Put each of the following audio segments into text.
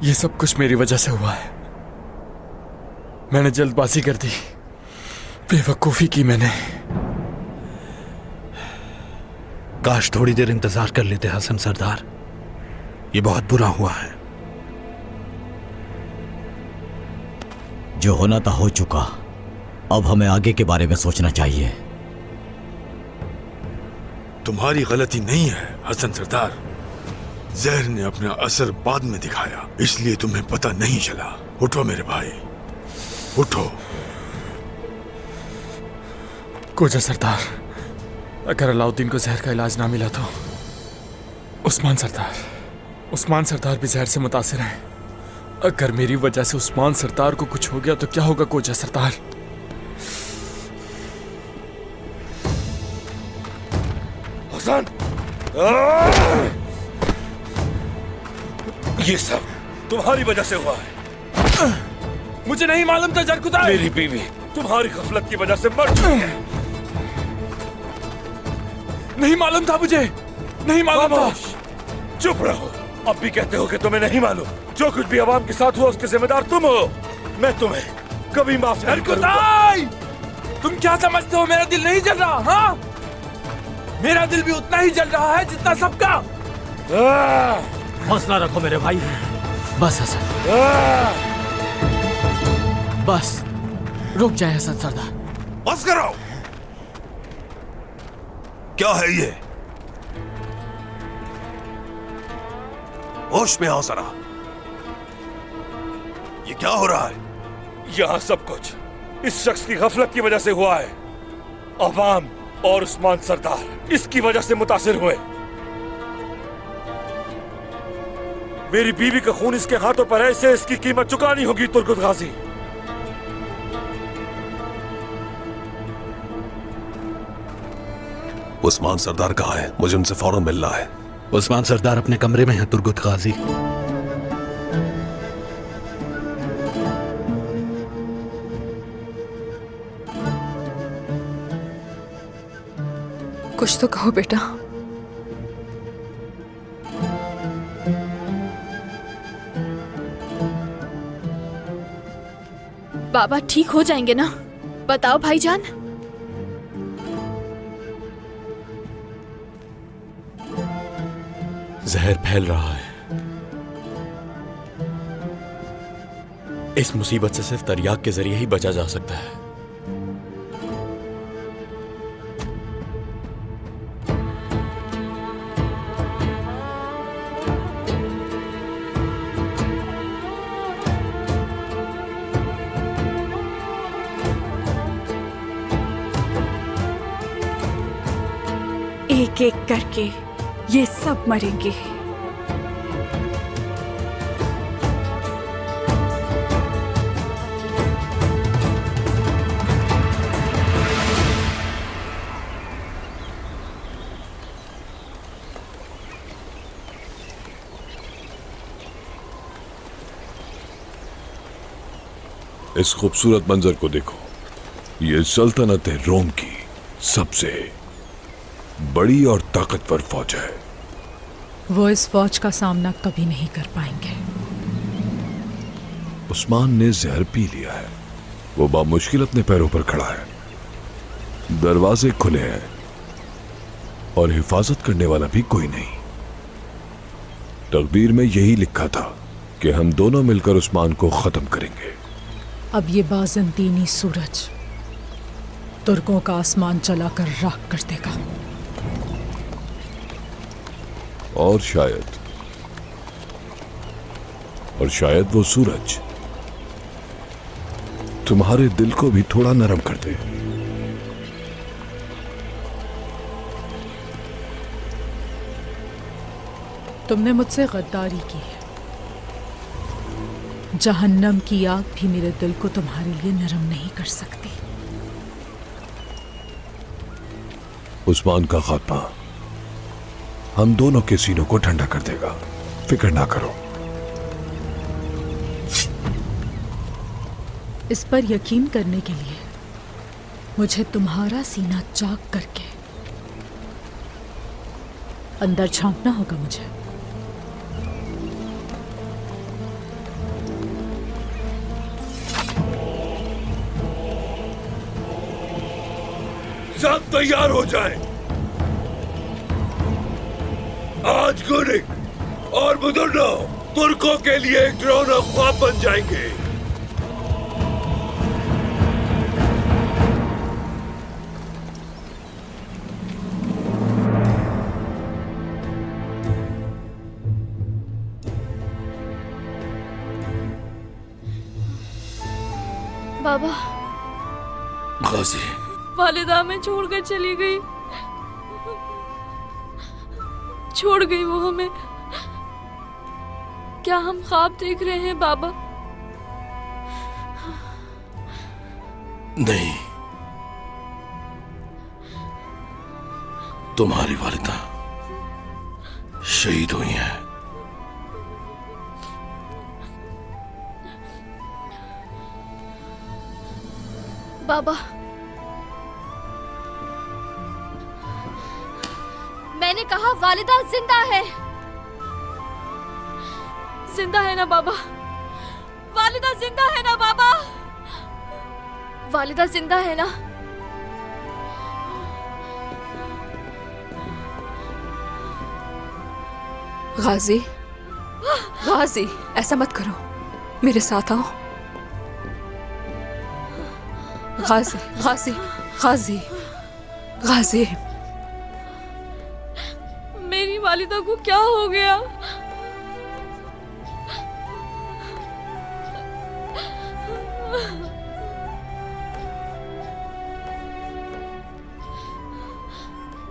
ये सब कुछ मेरी वजह से हुआ है। मैंने जल्दबाजी कर दी, बेवकूफी की मैंने। काश थोड़ी देर इंतजार कर लेते हसन सरदार, ये बहुत बुरा हुआ है। जो होना था हो चुका, अब हमें आगे के बारे में सोचना चाहिए। तुम्हारी गलती नहीं है हसन सरदार, जहर ने अपना असर बाद में दिखाया, इसलिए तुम्हें पता नहीं चला। उठो मेरे भाई, उठो। कोजा सरदार, अगर अलाउद्दीन को जहर का इलाज ना मिला तो उस्मान सरदार भी जहर से मुतासिर हैं। अगर मेरी वजह से उस्मान सरदार को कुछ हो गया तो क्या होगा कोजा सरदार? हसन, ये सब तुम्हारी वजह से हुआ है। मुझे नहीं मालूम था जरकुदा। मेरी बीवी तुम्हारी गफलत की वजह से मर चुकी है। नहीं मालूम था मुझे, नहीं मालूम था। चुप रहो, अब भी कहते हो कि तुम्हें नहीं मालूम। जो कुछ भी अवाम के साथ हुआ उसके जिम्मेदार तुम हो। मैं तुम्हें कभी माफ नहीं करूंगा। तुम क्या समझते हो मेरा दिल नहीं जल रहा? हाँ, मेरा दिल भी उतना ही जल रहा है जितना सबका। हौसला रखो मेरे भाई। बस हसन, बस रुक जाए हसन सरदार। बस करो। क्या है ये? होश में आओ जरा, ये क्या हो रहा है? यहां सब कुछ इस शख्स की गफलत की वजह से हुआ है। अवाम और उस्मान सरदार इसकी वजह से मुतासिर हुए। मेरी बीवी का खून इसके हाथों पर है, इसे इसकी कीमत चुकानी होगी तुर्गुत गाजी। उस्मान सरदार कहाँ है? मुझे उनसे फौरन मिलना है। उस्मान सरदार अपने कमरे में हैं तुर्गुत गाजी। कुछ तो कहो बेटा। बाबा ठीक हो जाएंगे ना? बताओ भाईजान। जहर फैल रहा है। इस मुसीबत से सिर्फ तरियाक के जरिए ही बचा जा सकता है। एक एक करके ये सब मरेंगे। इस खूबसूरत मंजर को देखो, ये सल्तनत रोम की सबसे बड़ी और ताकतवर फौज है। वो इस फौज का सामना कभी नहीं कर पाएंगे। उस्मान ने जहर पी लिया है, वो बामुश्किल अपने पैरों पर खड़ा है, दरवाजे खुले हैं और हिफाजत करने वाला भी कोई नहीं। तकदीर में यही लिखा था कि हम दोनों मिलकर उस्मान को खत्म करेंगे। अब ये बाज़ंतीनी सूरज तुर्कों का आसमान चलाकर राख कर देगा। और शायद वो सूरज तुम्हारे दिल को भी थोड़ा नरम कर दे। तुमने मुझसे गद्दारी की है। जहन्नम की आग भी मेरे दिल को तुम्हारे लिए नरम नहीं कर सकती। उस्मान का खात्मा हम दोनों के सीनों को ठंडा कर देगा, फिक्र ना करो। इस पर यकीन करने के लिए मुझे तुम्हारा सीना चाक करके अंदर झांकना होगा। मुझे सब तैयार हो जाएं। आज गुनिक और बुजुर्गों तुर्कों के लिए एक डरावना ख्वाब बन जाएंगे। बाबा, गाजी, वालिदा हमें छोड़कर चली गई। छोड़ गई वो हमें। क्या हम ख्वाब देख रहे हैं बाबा? नहीं, तुम्हारी वालिदा शहीद हुई है। बाबा, मैंने कहा वालिदा जिंदा है। जिंदा है ना बाबा? वालिदा जिंदा है ना बाबा? वालिदा जिंदा है ना? गाजी, गाजी, ऐसा मत करो, मेरे साथ आओ। गाजी, गाजी, गाजी, गाजी। मेरी वालिदा को क्या हो गया?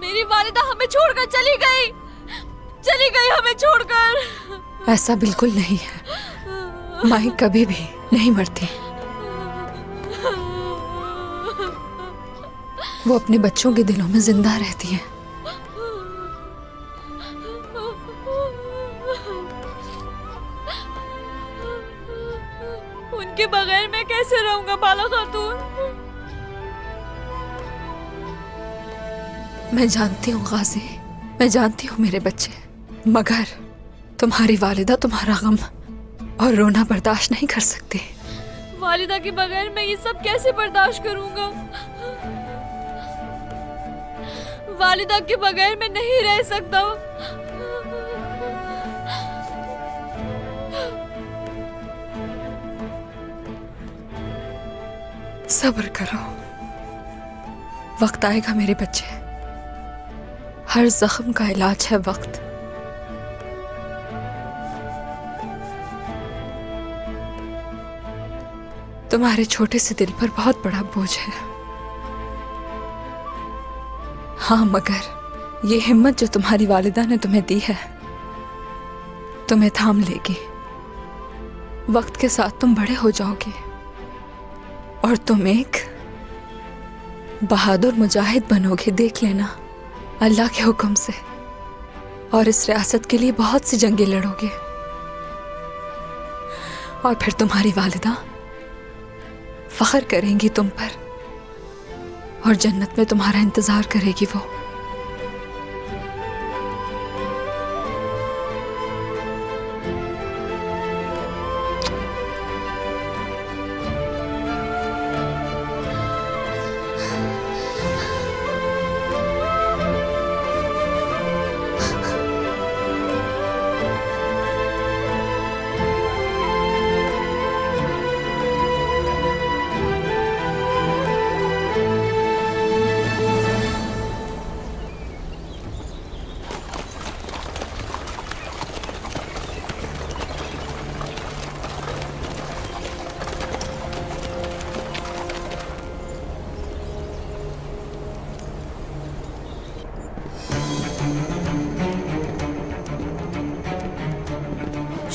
मेरी वालिदा हमें छोड़कर चली गई। चली गई हमें छोड़कर। ऐसा बिल्कुल नहीं है, माही कभी भी नहीं मरती। वो अपने बच्चों के दिलों में जिंदा रहती है। उनके बगैर मैं कैसे रहूंगा बाला खातून? मैं जानती हूँ गाजी, मैं जानती हूँ मेरे बच्चे, मगर तुम्हारी वालिदा तुम्हारा गम और रोना बर्दाश्त नहीं कर सकती। वालिदा के बगैर मैं ये सब कैसे बर्दाश्त करूंगा? वालिदा के बगैर मैं नहीं रह सकता। सब्र करो, वक्त आएगा मेरे बच्चे। हर जख्म का इलाज है वक्त। तुम्हारे छोटे से दिल पर बहुत बड़ा बोझ है। हाँ, मगर ये हिम्मत जो तुम्हारी वालिदा ने तुम्हें दी है, तुम्हें थाम लेगी। वक्त के साथ तुम बड़े हो जाओगे और तुम एक बहादुर मुजाहिद बनोगे, देख लेना, अल्लाह के हुक्म से। और इस रियासत के लिए बहुत सी जंगें लड़ोगे। और फिर तुम्हारी वालिदा फख्र करेंगी तुम पर और जन्नत में तुम्हारा इंतजार करेगी वो।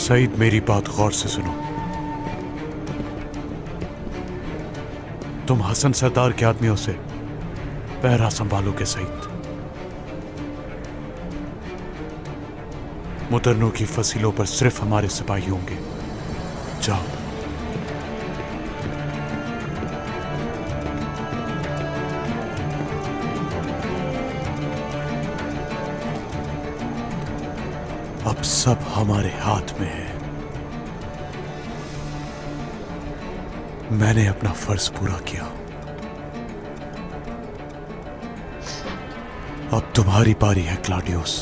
सईद, मेरी बात गौर से सुनो। तुम हसन सरदार के आदमियों से पहरा संभालोगे सईद। मुतरनों की फसीलों पर सिर्फ हमारे सिपाही होंगे। जाओ। अब सब हमारे हाथ में है। मैंने अपना फर्ज पूरा किया। अब तुम्हारी पारी है क्लॉडियस।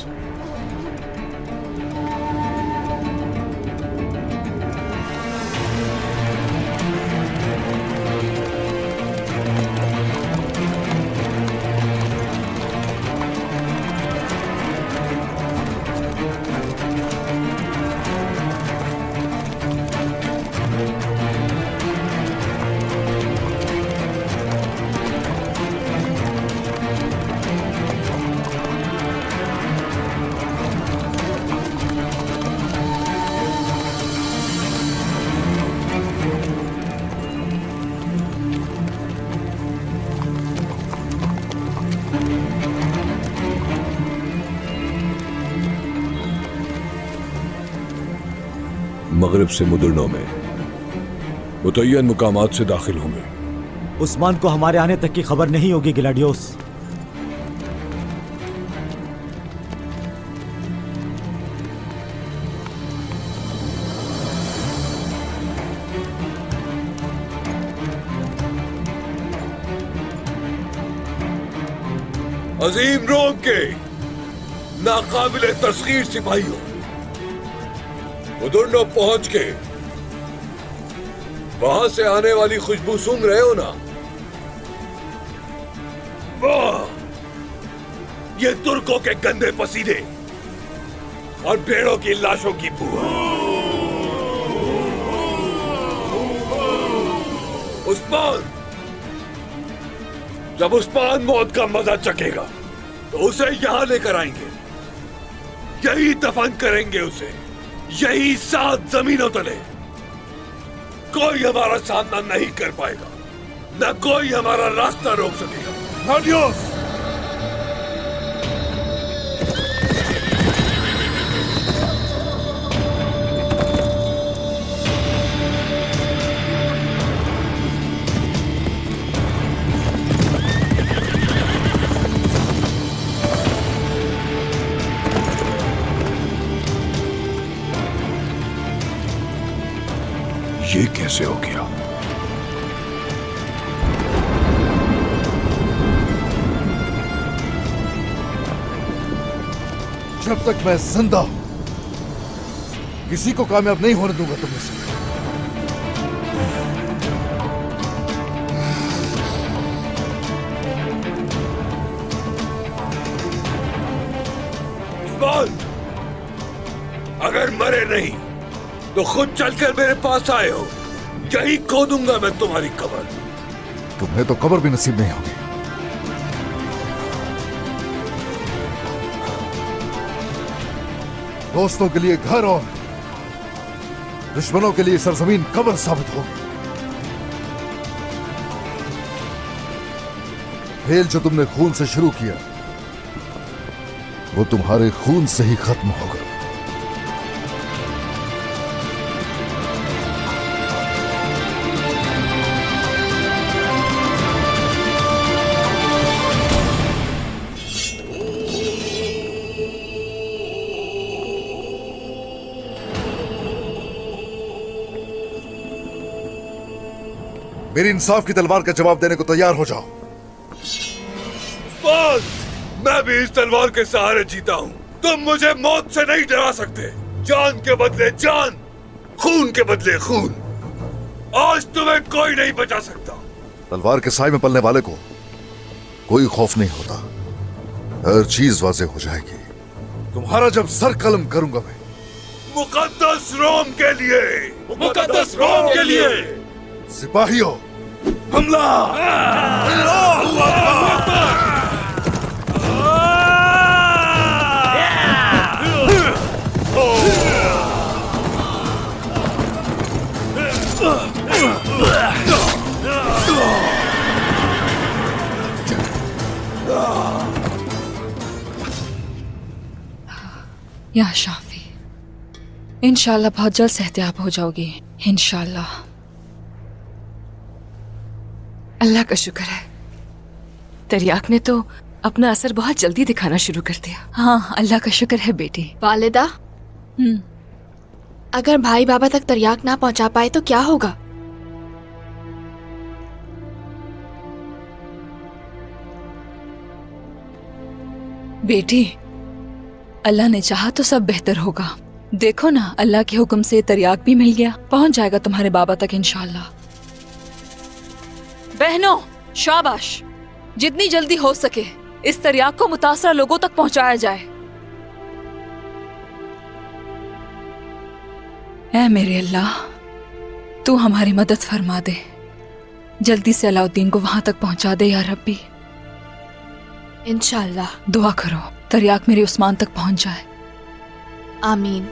मगरिब से मुदुरनों में मुतय्यन मुकामात से दाखिल होंगे। उस्मान को हमारे आने तक की खबर नहीं होगी ग्लैडियोस। अजीम रोम के नाकाबिले तस्खीर सिपाहियों, मुदुरनो पहुंच के वहां से आने वाली खुशबू सूंघ रहे हो ना? वाह, ये तुर्कों के गंदे पसीने और भेड़ों की लाशों की बू। उस्मान, जब उस्मान मौत का मजा चखेगा तो उसे यहां लेकर आएंगे, यही दफन करेंगे उसे, यही 7 जमीनों तले। कोई हमारा सामना नहीं कर पाएगा, न कोई हमारा रास्ता रोक सकेगा। क्लॉडियस! ये कैसे हो गया? जब तक मैं जिंदा हूं किसी को कामयाब नहीं होने दूंगा तुम में से। अगर मरे नहीं तो खुद चलकर मेरे पास आए हो, यही खोदूंगा मैं तुम्हारी कब्र। तुम्हें तो कब्र भी नसीब नहीं होगी। दोस्तों के लिए घर और दुश्मनों के लिए सरजमीन कब्र साबित होगी। खेल जो तुमने खून से शुरू किया वो तुम्हारे खून से ही खत्म होगा। मेरी इंसाफ की तलवार का जवाब देने को तैयार हो जाओ। बस, मैं भी इस तलवार के सहारे जीता हूँ। तुम मुझे मौत से नहीं डरा सकते। जान के बदले जान, खून के बदले खून। आज तुम्हें कोई नहीं बचा सकता। तलवार के साए में पलने वाले को कोई खौफ नहीं होता। हर चीज वाज़ेह हो जाएगी। तुम्हारा जब सर कलम करूंगा मैं। मुकद्दस रोम के लिए, मुकद्दस रोम के लिए। सिपाहियों, हमला! या शाफी, इंशाल्लाह बहुत जल्द सेहतियाब हो जाओगी। इंशाल्लाह। अल्लाह का शुक्र है, तरियाक ने तो अपना असर बहुत जल्दी दिखाना शुरू कर दिया। हाँ, अल्लाह का शुक्र है बेटी। वालिदा, अगर भाई बाबा तक तरियाक ना पहुंचा पाए तो क्या होगा? बेटी, अल्लाह ने चाहा तो सब बेहतर होगा। देखो ना, अल्लाह के हुक्म से तरियाक भी मिल गया, पहुंच जाएगा तुम्हारे बाबा तक इंशाल्लाह। बहनों, शाबाश, जितनी जल्दी हो सके इस तरियाक को मुतासरा लोगों तक पहुंचाया जाए। ऐ मेरे अल्लाह, तू हमारी मदद फरमा दे, जल्दी से अलाउद्दीन को वहां तक पहुंचा दे या रब्बी। इंशाल्लाह। दुआ करो तरियाक मेरे उस्मान तक पहुंच जाए। आमीन।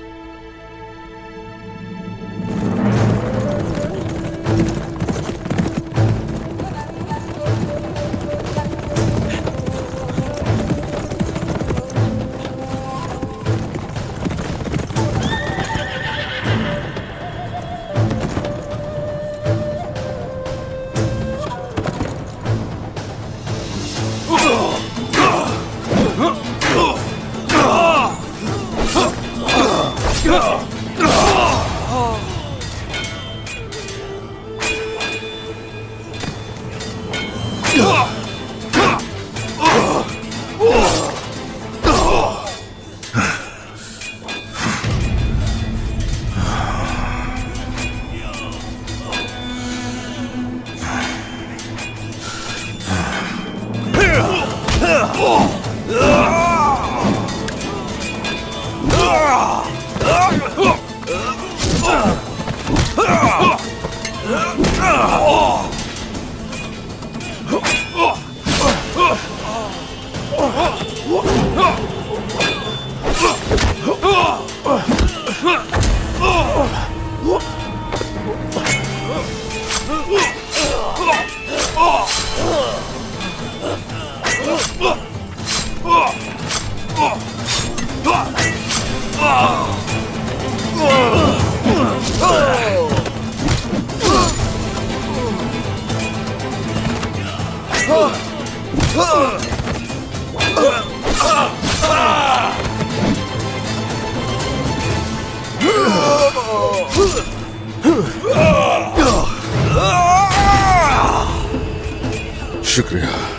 शुक्रिया।